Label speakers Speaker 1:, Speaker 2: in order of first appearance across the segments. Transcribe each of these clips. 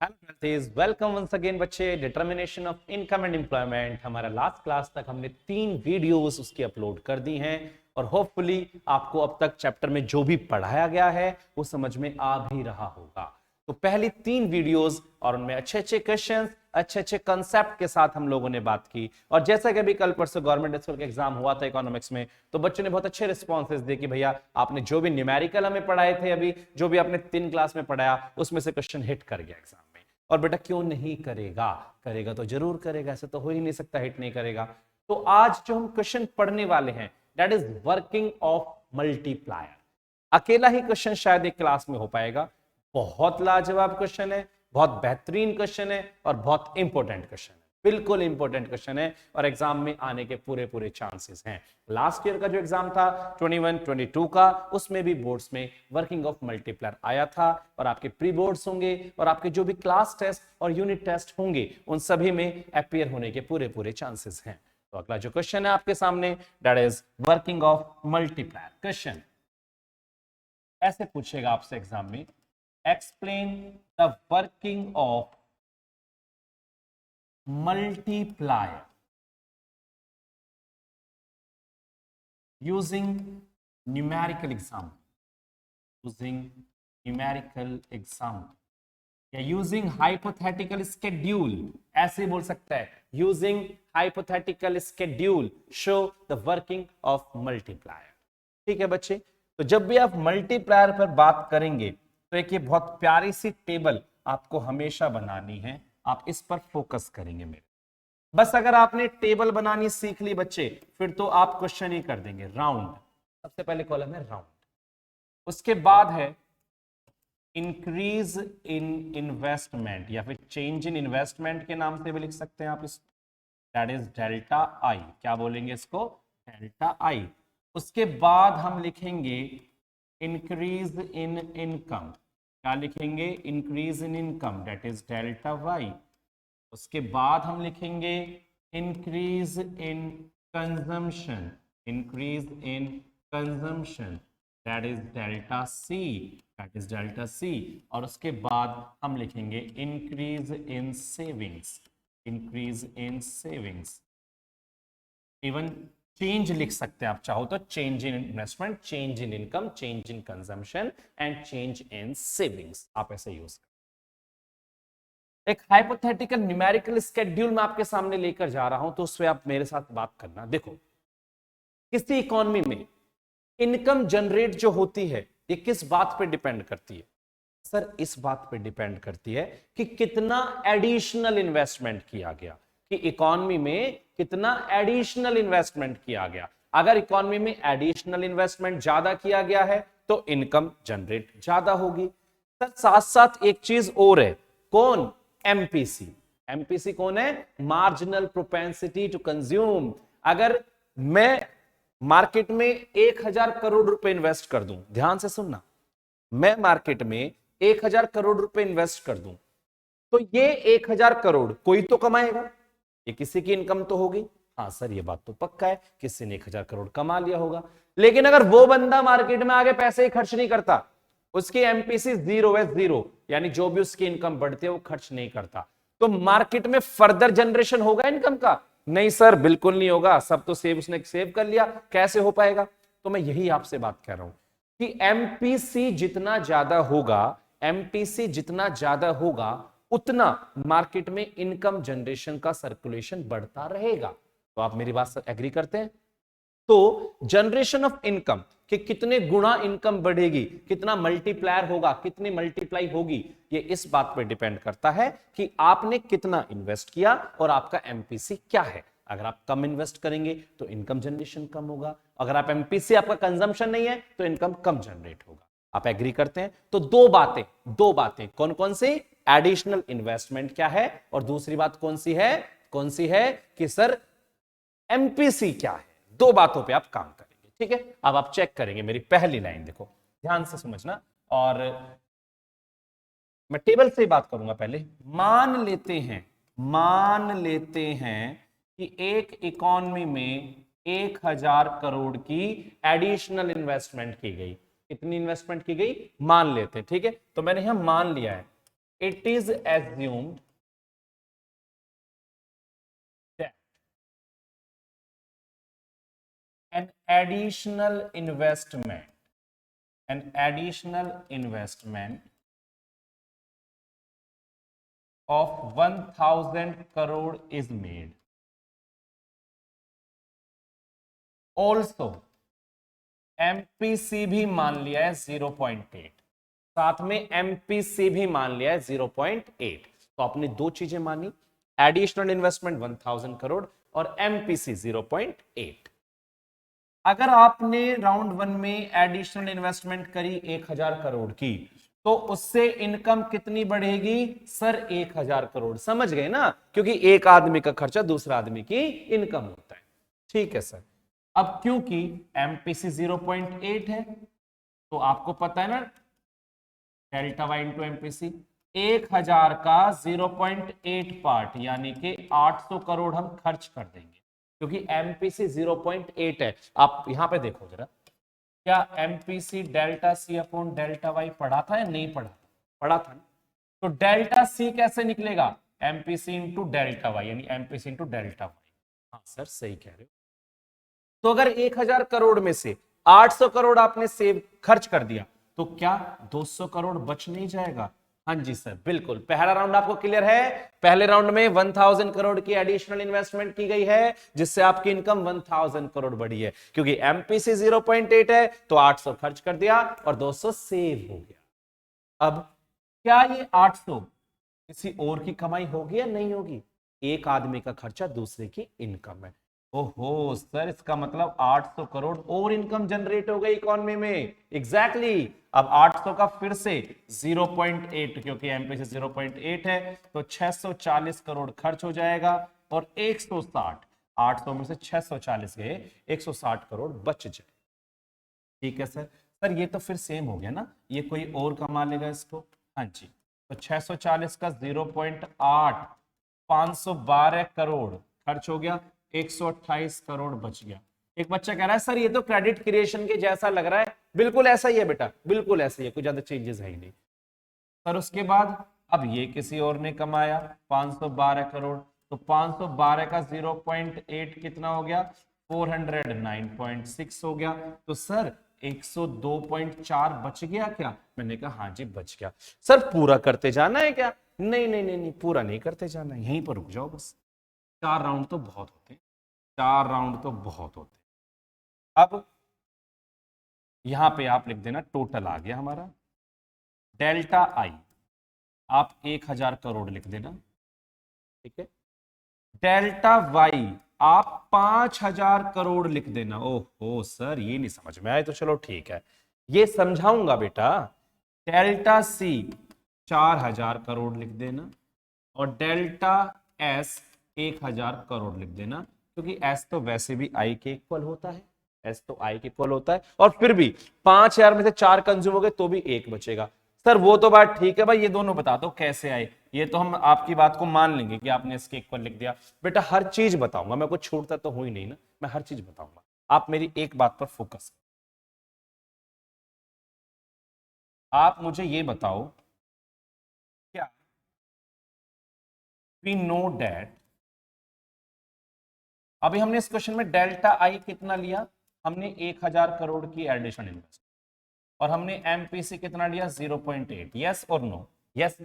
Speaker 1: Welcome once again बच्चे। Determination of income and employment हमारा last class तक हमने 3 वीडियोस उसकी अपलोड कर दी हैं और होपफुली आपको अब तक चैप्टर में जो भी पढ़ाया गया है वो समझ में आ भी रहा होगा। तो पहली 3 वीडियोस और उनमें अच्छे अच्छे क्वेश्चंस, अच्छे अच्छे कंसेप्ट के साथ हम लोगों ने बात की। और जैसा कि अभी कल परसों गवर्नमेंट स्कूल का एग्जाम हुआ था इकोनॉमिक्स में, तो बच्चों ने बहुत अच्छे रिस्पॉन्सेज दिए कि भैया आपने जो भी न्यूमेरिकल हमें पढ़ाए थे, अभी जो भी आपने 3 क्लास में पढ़ाया उसमें से क्वेश्चन हिट कर गया एग्जाम में। और बेटा क्यों नहीं करेगा? करेगा तो जरूर करेगा, ऐसे तो हो ही नहीं सकता हिट नहीं करेगा। तो आज जो हम क्वेश्चन पढ़ने वाले हैं that is working of multiplier. अकेला ही क्वेश्चन शायद एक क्लास में हो पाएगा। बहुत लाजवाब क्वेश्चन है, बहुत बेहतरीन क्वेश्चन है और बहुत इंपॉर्टेंट क्वेश्चन है, बिल्कुल इंपॉर्टेंट क्वेश्चन है और एग्जाम में आने के पूरे पूरे चांसेस हैं। लास्ट ईयर का जो एग्जाम था 21-22 का, उसमें भी बोर्ड्स में वर्किंग ऑफ मल्टीप्लायर आया था और आपके प्री बोर्ड्स होंगे और आपके जो भी क्लास टेस्ट और यूनिट टेस्ट होंगे उन सभी में अपीयर होने के पूरे पूरे चांसेस हैं। तो अगला जो क्वेश्चन है आपके सामने that is working of multiplier. Question ऐसे पूछेगा आपसे एग्जाम में, explain the working of multiplier using numerical example या यूजिंग हाइपोथेटिकल स्केड्यूल, ऐसे बोल सकता है, using hypothetical schedule show the working of multiplier. ठीक है बच्चे, तो जब भी आप मल्टीप्लायर पर बात करेंगे तो एक ये बहुत प्यारी सी टेबल आपको हमेशा बनानी है, आप इस पर फोकस करेंगे मेरे। बस अगर आपने टेबल बनानी सीख ली बच्चे, फिर तो आप क्वेश्चन ही कर देंगे। राउंड, सबसे पहले कॉलम है राउंड, उसके बाद है इंक्रीज इन इन्वेस्टमेंट या फिर चेंज इन इन्वेस्टमेंट के नाम से भी लिख सकते हैं आप इस, दैट इज डेल्टा आई। क्या बोलेंगे इसको? Delta I. उसके बाद हम लिखेंगे इंक्रीज इन इनकम। क्या लिखेंगे? Increase in income, that is delta Y. उसके बाद हम लिखेंगे increase in consumption, increase in consumption, that is delta C, that is delta C. और उसके बाद हम लिखेंगे increase in savings, increase in savings. Even change लिख सकते हैं आप चाहो तो, change in investment, change in income, change in consumption and change in savings, आप ऐसे यूज करें। एक हाइपोथेटिकल न्यूमेरिकल स्केड्यूल मैं आपके सामने लेकर जा रहा हूं, तो उससे आप मेरे साथ बात करना। देखो, किसी इकोनॉमी में इनकम जनरेट जो होती है ये किस बात पे डिपेंड करती है? सर इस बात पे डिपेंड करती है कि कितना एडिशनल इन्वेस्टमेंट किया गया, कि इकोनॉमी में कितना एडिशनल इन्वेस्टमेंट किया गया। अगर इकोनॉमी में एडिशनल इन्वेस्टमेंट ज्यादा किया गया है तो इनकम जनरेट ज्यादा होगी। सर साथ साथ एक चीज और है, कौन? एमपीसी। एमपीसी कौन है? Marginal propensity to consume. अगर मैं मार्केट में 1000 करोड़ रुपए इन्वेस्ट कर दूं, ध्यान से सुनना, मैं मार्केट में 1000 करोड़ रुपए इन्वेस्ट कर दूं, तो ये 1000 करोड़ कोई तो कमाएगा, ये किसी की इनकम तो होगी। हाँ सर ये बात तो पक्का है, किसी ने 1000 करोड़ कमा लिया होगा। लेकिन अगर वो बंदा मार्केट में आगे पैसे ही खर्च नहीं करता, उसकी एमपीसी जीरो है, जीरो, यानी जो भी उसकी इनकम बढ़ती है वो खर्च नहीं करता, तो मार्केट में फर्दर जनरेशन होगा इनकम का? नहीं सर बिल्कुल नहीं होगा, सब तो सेव उसने सेव कर लिया, कैसे हो पाएगा? तो मैं यही आपसे बात कर रहा हूं कि एमपीसी जितना ज्यादा होगा, एमपीसी जितना ज्यादा होगा उतना मार्केट में इनकम जनरेशन का सर्कुलेशन बढ़ता रहेगा। तो आप मेरी बात से एग्री करते हैं? तो जनरेशन ऑफ इनकम कि कितने गुना इनकम बढ़ेगी, कितना मल्टीप्लायर होगा, कितनी मल्टीप्लाई होगी, ये इस बात पर डिपेंड करता है कि आपने कितना इन्वेस्ट किया और आपका एमपीसी क्या है। अगर आप कम इन्वेस्ट करेंगे तो इनकम जनरेशन कम होगा, अगर आप एमपीसी आपका कंजम्पशन नहीं है तो इनकम कम जनरेट होगा। आप एग्री करते हैं? तो दो बातें कौन कौन सी? एडिशनल इन्वेस्टमेंट क्या है और दूसरी बात कौन सी है कि सर एमपीसी क्या है। दो बातों पे आप काम करेंगे, ठीक है? अब आप चेक करेंगे मेरी पहली लाइन, देखो ध्यान से समझना, और मैं टेबल से ही बात करूंगा। पहले मान लेते हैं कि एक इकोनॉमी में 1000 करोड़ की एडिशनल इन्वेस्टमेंट की गई। कितनी इन्वेस्टमेंट की गई? मान लेते हैं, ठीक है? तो मैंने यहां मान लिया है it is assumed that an additional investment of 1000 crore is made. Also MPC भी मान लिया है 0.8, साथ में MPC भी मान लिया है 0.8। तो आपने दो चीजें मानी, एडिशनल इन्वेस्टमेंट 1000 करोड़ और MPC 0.8। अगर आपने राउंड वन में एडिशनल इन्वेस्टमेंट करी 1000 करोड़ की, तो उससे इनकम कितनी बढ़ेगी सर? 1000 करोड़। समझ गए ना, क्योंकि एक आदमी का खर्चा दूसरा आदमी की इनकम होता है। ठीक है सर। अब क्योंकि MPC 0.8 है, तो आपको पता है ना डेल्टा वाई इंटू MPC, 1000 का 0.8 पार्ट यानी कि 800 करोड़ हम खर्च कर देंगे, क्योंकि MPC 0.8 है। आप यहां पे देखो जरा, क्या MPC delta C upon delta Y पढ़ा था या नहीं पढ़ा? पढ़ा था ना। तो डेल्टा सी कैसे निकलेगा? MPC इंटू डेल्टा वाई, यानी MPC इंटू डेल्टा वाई। हाँ सर सही कह रहे हो। तो अगर 1000 करोड़ में से 800 करोड़ आपने सेव खर्च कर दिया, तो क्या 200 करोड़ बच नहीं जाएगा? हाँ जी सर बिल्कुल। पहला राउंड आपको क्लियर है? पहले राउंड में 1000 करोड़ की एडिशनल इन्वेस्टमेंट की गई है, जिससे आपकी इनकम 1000 करोड़ बढ़ी है। क्योंकि MPC 0.8 है, तो 800 खर्च कर दिया और 200 सेव हो गया। अब क्या ये 800 किसी और की कमाई होगी या नहीं होगी? एक आदमी का खर्चा दूसरे की इनकम है। ओहो सर, इसका मतलब 800 करोड़ और इनकम जनरेट हो गई इकोनॉमी में। एग्जैक्टली। अब 800 का फिर से 0.8, क्योंकि MPC 0.8 है, तो 640 करोड़ खर्च हो जाएगा और 160, 800 में से 640 गए, 160 करोड़ बच जाए। ठीक है सर। सर ये तो फिर सेम हो गया ना, ये कोई और कमा लेगा इसको। हाँ जी, तो 640 का 0.8, 512 करोड़ खर्च हो गया, 128 करोड़ बच गया। एक बच्चा कह रहा है सर ये तो क्रेडिट क्रिएशन के जैसा लग रहा है। बिल्कुल ऐसा ही है बेटा, बिल्कुल ऐसा ही है, कोई ज्यादा चेंजेस है ही नहीं। सर उसके बाद अब ये किसी और ने कमाया 512 करोड़, तो 512 का 0.8 कितना हो गया? 409.6 हो गया। तो सर 102.4 बच गया क्या? मैंने कहा हाँ जी बच गया। सर पूरा करते जाना है क्या? नहीं नहीं नहीं नहीं, पूरा नहीं करते जाना है, यहीं पर रुक जाओ बस। 4 राउंड तो बहुत होते हैं, 4 राउंड तो बहुत होते हैं। अब यहां पे आप लिख देना टोटल आ गया हमारा डेल्टा आई, आप 1000 करोड़ लिख देना। ठीक है। डेल्टा वाई आप 5000 करोड़ लिख देना। ओहो सर ये नहीं समझ में आए, तो चलो ठीक है, ये समझाऊंगा बेटा। डेल्टा सी 4000 करोड़ लिख देना और डेल्टा एस 1000 करोड़ लिख देना, क्योंकि एस तो वैसे भी आई के इक्वल होता है, एस तो आई के इक्वल होता है। और फिर भी 5000 में से 4 कंज्यूम हो गए तो भी 1 बचेगा। सर वो तो बात ठीक है भाई, ये दोनों बता दो कैसे आए। ये तो हम आपकी बात को मान लेंगे कि आपने इसके इक्वल लिख दिया। बेटा हर चीज बताऊंगा मैं, कुछ छूटता तो हुई नहीं ना, मैं हर चीज बताऊंगा। आप मेरी एक बात पर फोकस, आप मुझे ये बताओ, क्या वी नो डैट, अभी हमने इस क्वेश्चन में डेल्टा आई कितना लिया? हमने 1000 करोड़ की एडिशन इन्वेस्ट, और हमने MPC कितना लिया? 0.8। यस और नो? यस।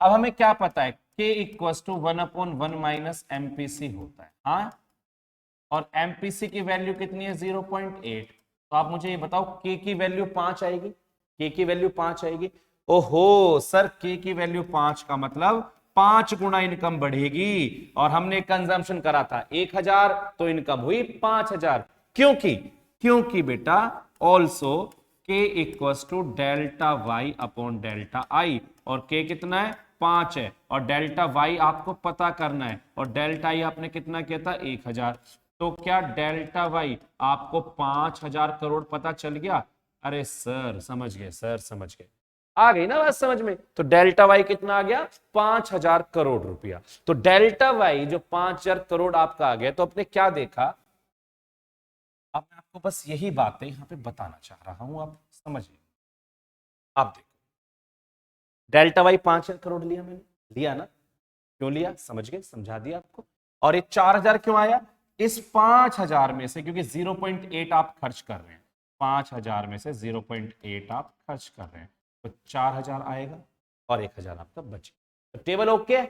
Speaker 1: अब हमें क्या पता है, K equal to 1/1 minus MPC होता है। हाँ, और MPC की वैल्यू कितनी है? 0.8। तो आप मुझे ये बताओ K की वैल्यू 5 आएगी? K की वैल्यू 5 आएगी। ओहो सर, K की वैल्यू 5 का मतलब 5 गुना इनकम बढ़ेगी। और हमने कंजम्पशन करा था 1000, तो इनकम हुई 5000। क्योंकि क्योंकि बेटा also K equals to delta Y upon delta I, और K कितना है? 5 है, और डेल्टा वाई आपको पता करना है, और डेल्टा आई आपने कितना किया था? 1000। तो क्या डेल्टा वाई आपको 5000 करोड़ पता चल गया? अरे सर समझ गए, सर समझ गए, आ गई ना बात समझ में? तो डेल्टा वाई कितना आ गया? 5000 करोड़ रुपया। तो डेल्टा वाई जो 5000 करोड़ आपका आ गया, तो आपने क्या देखा? अब मैं आपको बस यही बातें यहां पे बताना चाह रहा हूं, आप समझिए। आप देखो, डेल्टा वाई 5 करोड़ लिया मैंने, लिया ना, क्यों लिया समझ गए, समझा दिया आपको। और ये 4000 क्यों आया, इस 5000 में से, क्योंकि 0.8 आप खर्च कर रहे हैं, 5000 में से 0.8 आप खर्च कर रहे हैं, तो 4000 आएगा और 1000 आपका बचे। तो टेबल ओके,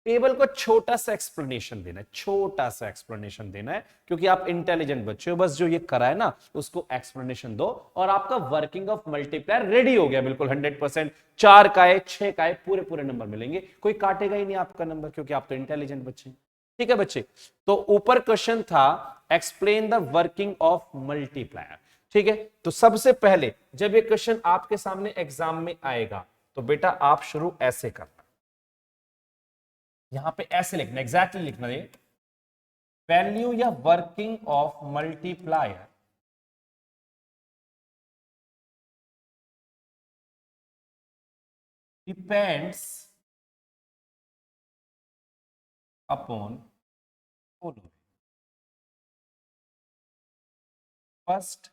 Speaker 1: टेबल को छोटा सा एक्सप्लेनेशन देना है, छोटा सा एक्सप्लेनेशन देना है, क्योंकि आप इंटेलिजेंट बच्चे हो, बस जो ये करा है ना उसको एक्सप्लेनेशन दो और आपका वर्किंग ऑफ मल्टीप्लायर रेडी हो गया बिल्कुल 100%। 4 का है, 6 का है, पूरे पूरे नंबर मिलेंगे, कोई काटेगा ही नहीं आपका नंबर, क्योंकि आप तो इंटेलिजेंट बच्चे हैं। ठीक है बच्चे, तो ऊपर क्वेश्चन था explain the working of multiplier. ठीक है, तो सबसे पहले जब ये क्वेश्चन आपके सामने एग्जाम में आएगा तो बेटा आप शुरू ऐसे करना, यहां पे ऐसे लिखना, एग्जैक्टली लिखना है, वैल्यू या working of multiplier depends upon following. First,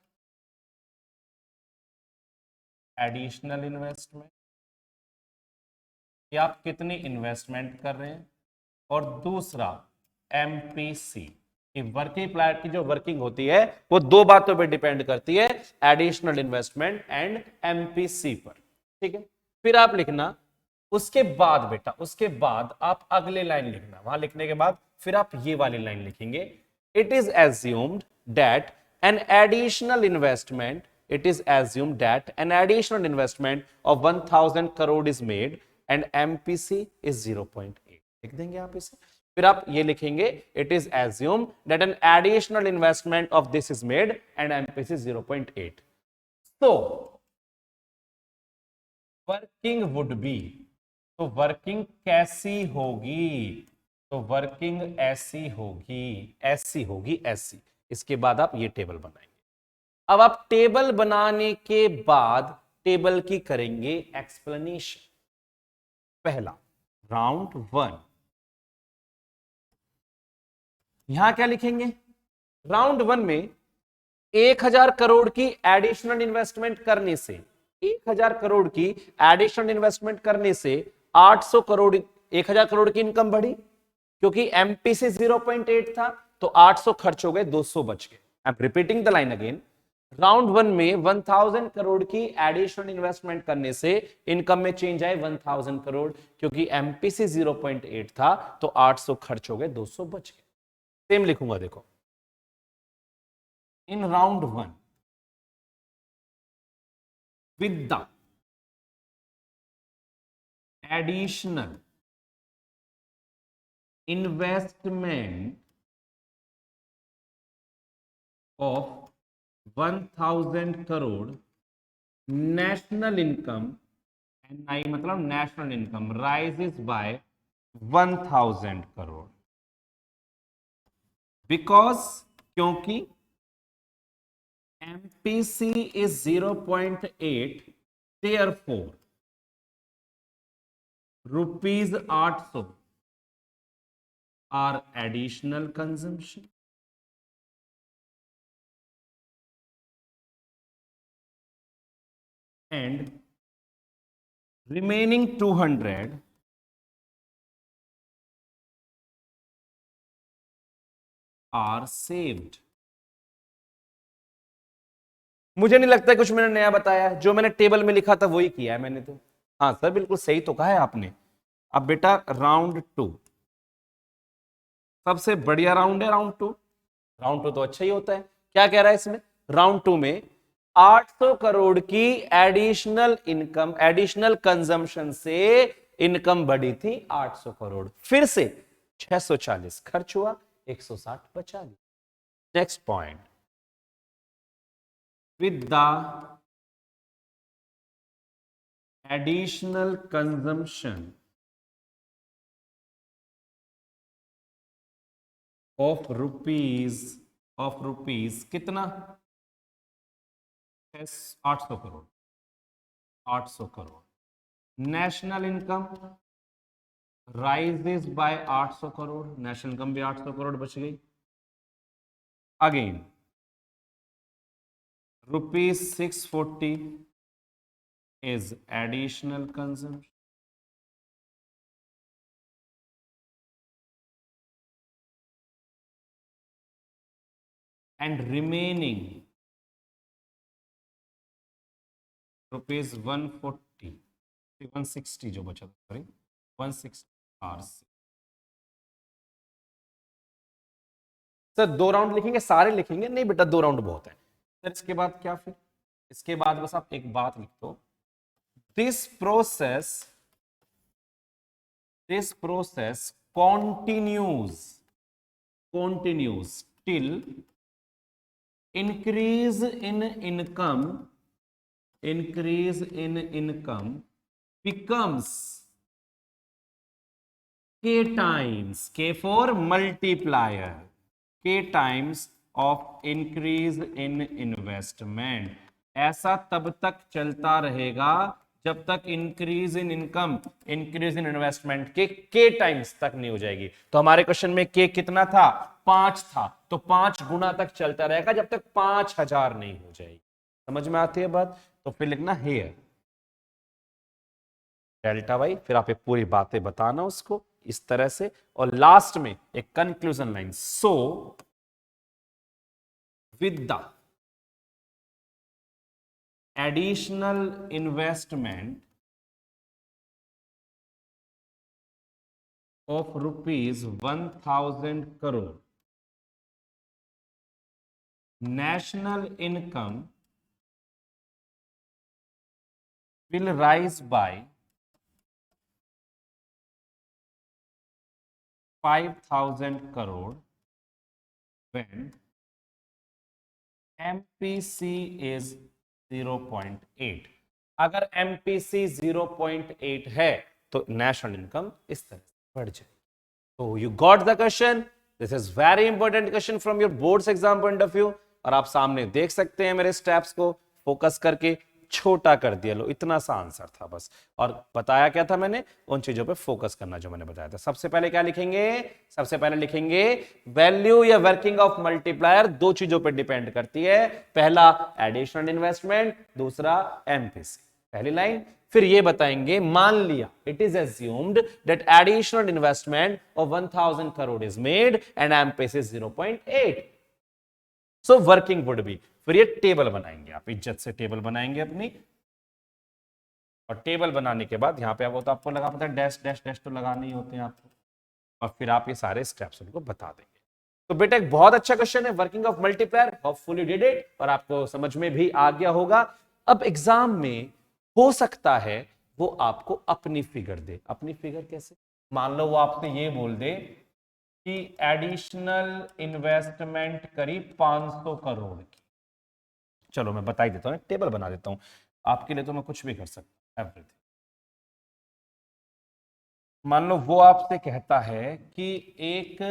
Speaker 1: additional investment, कि आप कितनी इन्वेस्टमेंट कर रहे हैं, और दूसरा एमपीसी, कि वर्किंग प्लान की जो वर्किंग होती है वो दो बातों पे डिपेंड करती है, एडिशनल इन्वेस्टमेंट एंड एमपीसी पर। ठीक है, फिर आप लिखना, उसके बाद बेटा, उसके बाद आप अगले लाइन लिखना, वहां लिखने के बाद फिर आप ये वाली लाइन लिखेंगे, it is assumed that an additional investment, it is assumed that an additional investment of 1000 crore is made and MPC is 0.8। लिख देंगे आप इसे, फिर आप ये लिखेंगे, it is assumed that an additional investment of this is made and MPC is 0.8। so working would be, तो working कैसी होगी, तो वर्किंग ऐसी होगी, ऐसी होगी, ऐसी। इसके बाद आप ये टेबल बनाएंगे। अब आप टेबल बनाने के बाद टेबल की करेंगे एक्सप्लेनेशन। पहला, राउंड 1, यहां क्या लिखेंगे, राउंड 1 में 1000 करोड़ की एडिशनल इन्वेस्टमेंट करने से, 1000 करोड़ की एडिशनल इन्वेस्टमेंट करने से 800 करोड़, 1000 करोड़ की इनकम बढ़ी, क्योंकि एमपीसी 0.8 था, तो 800 खर्च हो गए, 200 बच गए। I am repeating the line again, round 1 में 1000 करोड़ की एडिशनल इन्वेस्टमेंट करने से इनकम में चेंज आए 1000 करोड़, क्योंकि एमपीसी 0.8 था, तो 800 खर्च हो गए, 200 बच गए। सेम लिखूंगा, देखो, in round 1 with the additional investment of 1000 crore, national income, NI मतलब national income rises by 1000 crore because, क्योंकि MPC is 0.8, therefore rupees 800 are additional consumption and remaining 200 are saved। मुझे नहीं लगता कुछ मैंने नया बताया, जो मैंने टेबल में लिखा था वही किया है मैंने तो। हाँ सर बिल्कुल सही तो कहा है आपने। अब बेटा राउंड 2, सबसे बढ़िया राउंड है राउंड 2। राउंड 2 तो अच्छा ही होता है। क्या कह रहा है इसमें, राउंड 2 में 800 करोड़ की एडिशनल इनकम, एडिशनल कंजम्पशन से इनकम बढ़ी थी 800 करोड़, फिर से 640 खर्च हुआ, 160 बचा लिया। Next point, with the additional consumption of rupees कितना, 800 crore, 800 crore, national income rises by 800 crore, national income भी 800 करोड़ बच गई। Again rupees 640 is additional consumption and remaining rupees 140 160 जो बचा था, सॉरी 160 आवर्स। सर 2 राउंड लिखेंगे, सारे लिखेंगे? नहीं बेटा, 2 राउंड बहुत है सर। इसके बाद क्या फिर? इसके बाद बस आप एक बात लिख दो, this process continues till increase in income becomes k times, k for multiplier, k times of increase in investment। ऐसा तब तक चलता रहेगा जब तक increase in income, increase in investment के टाइम्स तक नहीं हो जाएगी। तो हमारे क्वेश्चन में के कितना था? 5 था, तो 5 गुना तक चलता रहेगा जब तक 5000 नहीं हो जाएगी। समझ में आती है बात? तो फिर लिखना हेयर डेल्टा वाई, फिर आप एक पूरी बातें बताना उसको इस तरह से, और लास्ट में एक conclusion line, so with the additional investment of rupees 1000 crore, national income will rise by 5000 crore when MPC is 0.8। अगर MPC 0.8 है तो नेशनल इनकम इस तरह से बढ़ जाए। तो you got the question. This is very important question from your boards exam point of view. और आप सामने देख सकते हैं मेरे स्टेप्स को फोकस करके छोटा कर दिया, लो इतना सा आंसर था बस। और बताया क्या था मैंने? उन चीजों पे फोकस करना जो मैंने बताया था। सबसे पहले क्या लिखेंगे? सबसे पहले लिखेंगे वैल्यू या वर्किंग ऑफ मल्टीप्लायर। 2 चीजों पे डिपेंड करती है, पहला एडिशनल इन्वेस्टमेंट, दूसरा एमपीसी। पहली लाइन। फिर ये बताएंगे, मान लिया it is assumed that additional investment of 1000 crore is made and MPC 0.8, so working would be. फिर ये टेबल बनाएंगे, आप इज्जत से टेबल बनाएंगे अपनी, और टेबल बनाने के बाद यहाँ पे वो तो आपको लगा पता है डैश डैश डैश तो लगाने ही होते हैं आपको, और फिर आप ये सारे स्टेप्स उनको बता देंगे। तो बेटा एक बहुत अच्छा क्वेश्चन है working of multiplier, hopefully did it, और आपको समझ में भी आ गया होगा। अब एग्जाम में हो सकता है वो आपको अपनी फिगर दे। अपनी फिगर कैसे? मान लो वो आपसे ये बोल दे कि एडिशनल इन्वेस्टमेंट करीब 500 करोड़ की। चलो मैं बता ही देता हूँ, टेबल बना देता हूँ आपके लिए, तो मैं कुछ भी कर सकता हूँ, एवरीथिंग। मान लो वो आपसे कहता है कि एक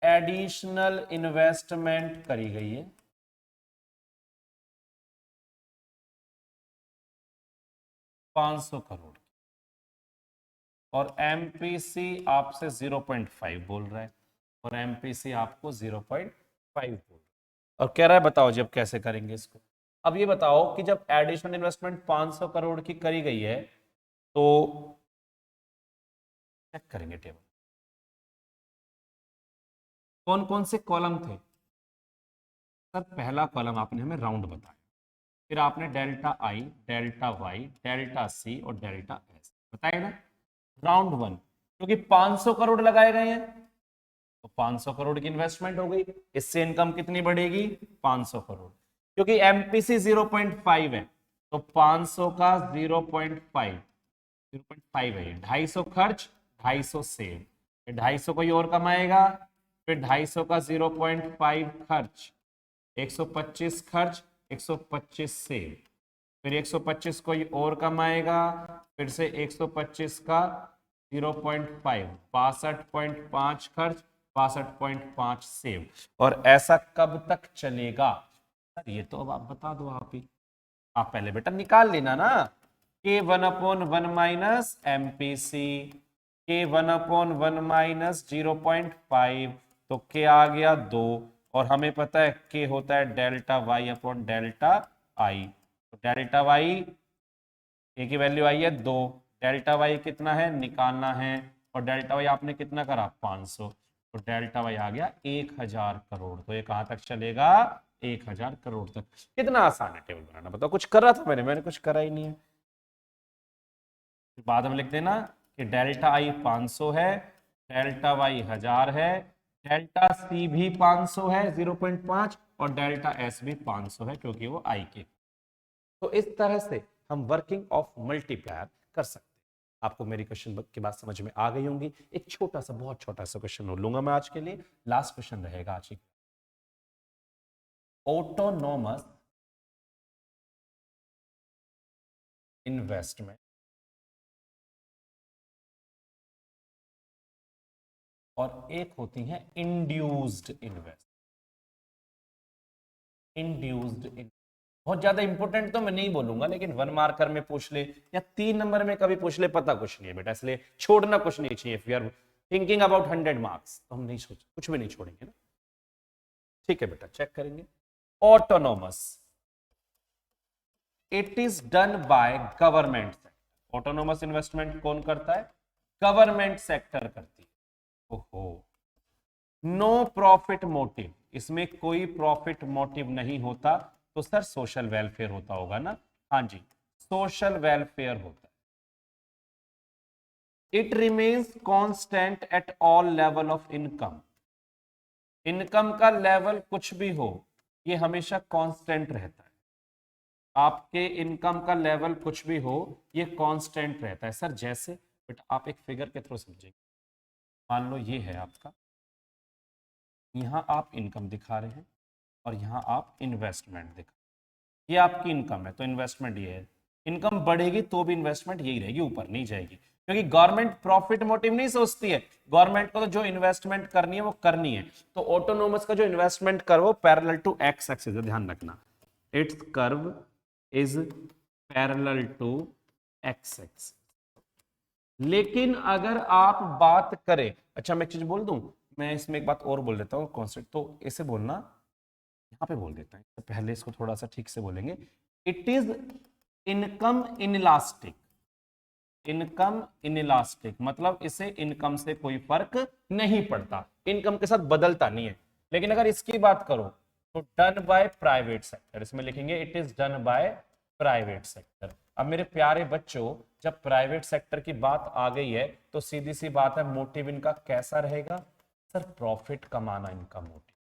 Speaker 1: एडिशनल इन्वेस्टमेंट करी गई है 500 करोड़, और एमपीसी आपसे 0.5 बोल रहा है, और एमपीसी आपको 0.5 बोल रहा है, और कह रहा है बताओ जी अब कैसे करेंगे इसको। अब ये बताओ कि जब एडिशनल इन्वेस्टमेंट 500 करोड़ की करी गई है तो चेक करेंगे टेबल, कौन कौन से कॉलम थे। सर पहला कॉलम आपने हमें राउंड बताया, फिर आपने delta I, delta Y, delta C और डेल्टा एस बताया ना। राउंड 1, क्योंकि 500 करोड़ लगाए गए हैं तो 500 करोड़ की इन्वेस्टमेंट हो गई, इससे इनकम कितनी बढ़ेगी? 500 करोड़। क्योंकि एमपीसी 0.5 है तो 500 का 0.5 है, 250 खर्च, 250 सेव, 250 कोई और कमाएगा, फिर 250 का 0.5 खर्च, 125 खर्च, 125 सेव, फिर 125 कोई और कमाएगा, फिर से 125 का 0.5, 62.5 खर्च, 62.5 सेव। और ऐसा कब तक चलेगा? सर ये तो अब आप बता दो, आप ही, आप पहले बेटा निकाल लेना ना। K1/1 minus MPC, K1/1 minus 0.5, तो K आ गया 2, और हमें पता है K होता है delta Y upon delta I, तो डेल्टा वाई ए की वैल्यू आई है 2, डेल्टा वाई कितना है निकालना है, और डेल्टा वाई आपने कितना करा 500, तो डेल्टा वाई आ गया 1000 करोड़। तो ये कहां तक चलेगा 1000 करोड़ तक। कितना आसान है टेबल बनाना, बताओ। कुछ कर रहा था मैंने कुछ करा ही नहीं है। बाद में लिख देना कि डेल्टा आई 500 है, डेल्टा वाई 1000 है, डेल्टा सी भी 500 है 0.5, और डेल्टा एस भी 500 है क्योंकि वो आई के। तो इस तरह से हम वर्किंग ऑफ मल्टीप्लायर कर सकते हैं। आपको मेरी क्वेश्चन की बात समझ में आ गई होंगी। एक छोटा सा, बहुत छोटा सा क्वेश्चन और लूंगा मैं आज के लिए, लास्ट क्वेश्चन रहेगा आज की। ऑटोनोमस इन्वेस्टमेंट और एक होती है इंड्यूस्ड इन्वेस्ट। बहुत ज्यादा इंपॉर्टेंट तो मैं नहीं बोलूंगा, लेकिन 1 मार्कर में पूछ ले या 3 नंबर में कभी पूछ ले, पता कुछ नहीं है बेटा, इसलिए छोड़ना कुछ नहीं चाहिए। If you are thinking about 100 marks तो हम नहीं सोच, कुछ भी नहीं छोड़ेंगे ना। ठीक है बेटा, चेक करेंगे। Autonomous, it is done by government. Autonomous investment कौन करता है? गवर्नमेंट सेक्टर करती है। ओहो, नो प्रॉफिट मोटिव, इसमें कोई प्रॉफिट मोटिव नहीं होता, तो सर सोशल वेलफेयर होता होगा ना। हाँ जी, सोशल वेलफेयर होता है। It remains constant at all level of income, income का लेवल कुछ भी हो ये हमेशा कांस्टेंट रहता है। आपके इनकम का लेवल कुछ भी हो ये कांस्टेंट रहता है। सर जैसे बट आप एक फिगर के थ्रू समझेंगे। मान लो ये है आपका, यहां आप इनकम दिखा रहे हैं और यहां आप इन्वेस्टमेंट दिखा, ये आपकी इनकम है तो इन्वेस्टमेंट ये है। इनकम बढ़ेगी तो भी इन्वेस्टमेंट यही रहेगी, ऊपर नहीं जाएगी, क्योंकि गवर्नमेंट प्रॉफिट मोटिव नहीं सोचती है। गवर्नमेंट को तो जो इन्वेस्टमेंट करनी है वो करनी है। तो ऑटोनोमस का जो इन्वेस्टमेंट कर्व वो पैरेलल टू एक्स एक्सिस है, ध्यान रखना। It's curve is parallel to X axis. लेकिन अगर आप बात करें, अच्छा मैं एक चीज बोल दूं, मैं इसमें एक बात और बोल देता हूं कॉन्सेप्ट, तो इसे बोलना यहां पे बोल देता हूं, पहले इसको थोड़ा सा ठीक से बोलेंगे। It is income inelastic, income inelastic मतलब इसे इनकम से कोई फर्क नहीं पड़ता, इनकम के साथ बदलता नहीं है। लेकिन अगर इसकी बात करो तो डन बाय प्राइवेट सेक्टर, इसमें लिखेंगे it is done by private sector. अब मेरे प्यारे बच्चों, जब प्राइवेट सेक्टर की बात आ गई है तो सीधी सी बात है, मोटिव इनका कैसा रहेगा? सर प्रॉफिट कमाना इनका मोटिव,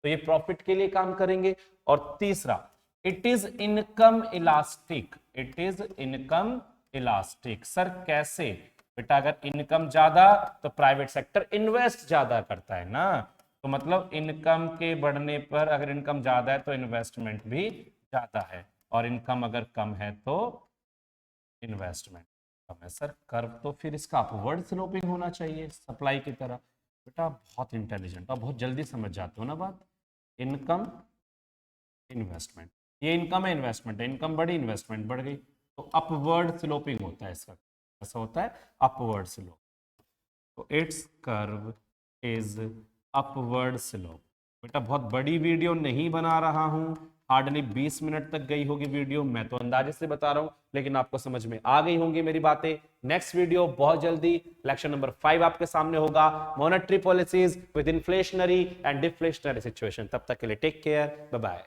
Speaker 1: तो ये प्रॉफिट के लिए काम करेंगे। और तीसरा, it is income elastic, it is income elastic. Sir कैसे? बेटा अगर इनकम ज्यादा तो प्राइवेट सेक्टर इन्वेस्ट ज्यादा करता है ना, तो मतलब इनकम के बढ़ने पर अगर इनकम ज्यादा है तो इन्वेस्टमेंट भी ज्यादा है, और इनकम अगर कम है तो इन्वेस्टमेंट कम है। सर कर्व तो फिर इसका अपवर्ड स्लोपिंग होना चाहिए सप्लाई की तरह। बेटा बहुत इंटेलिजेंट और बहुत जल्दी समझ जाते हो ना बात। इनकम इन्वेस्टमेंट, ये इनकम है इन्वेस्टमेंट है, इनकम बढ़ी इन्वेस्टमेंट बढ़ गई, तो अपवर्ड स्लोपिंग होता है इसका। ऐसा होता है अपवर्ड स्लोप। तो it's curve is upward slope. बेटा बहुत बड़ी वीडियो नहीं बना रहा हूं, हार्डली 20 मिनट तक गई होगी वीडियो, मैं तो अंदाजे से बता रहा हूं, लेकिन आपको समझ में आ गई होंगी मेरी बातें। नेक्स्ट वीडियो बहुत जल्दी, लेक्चर नंबर 5 आपके सामने होगा, monetary policies with inflationary and deflationary situation. तब तक के लिए टेक केयर, बाय बाय।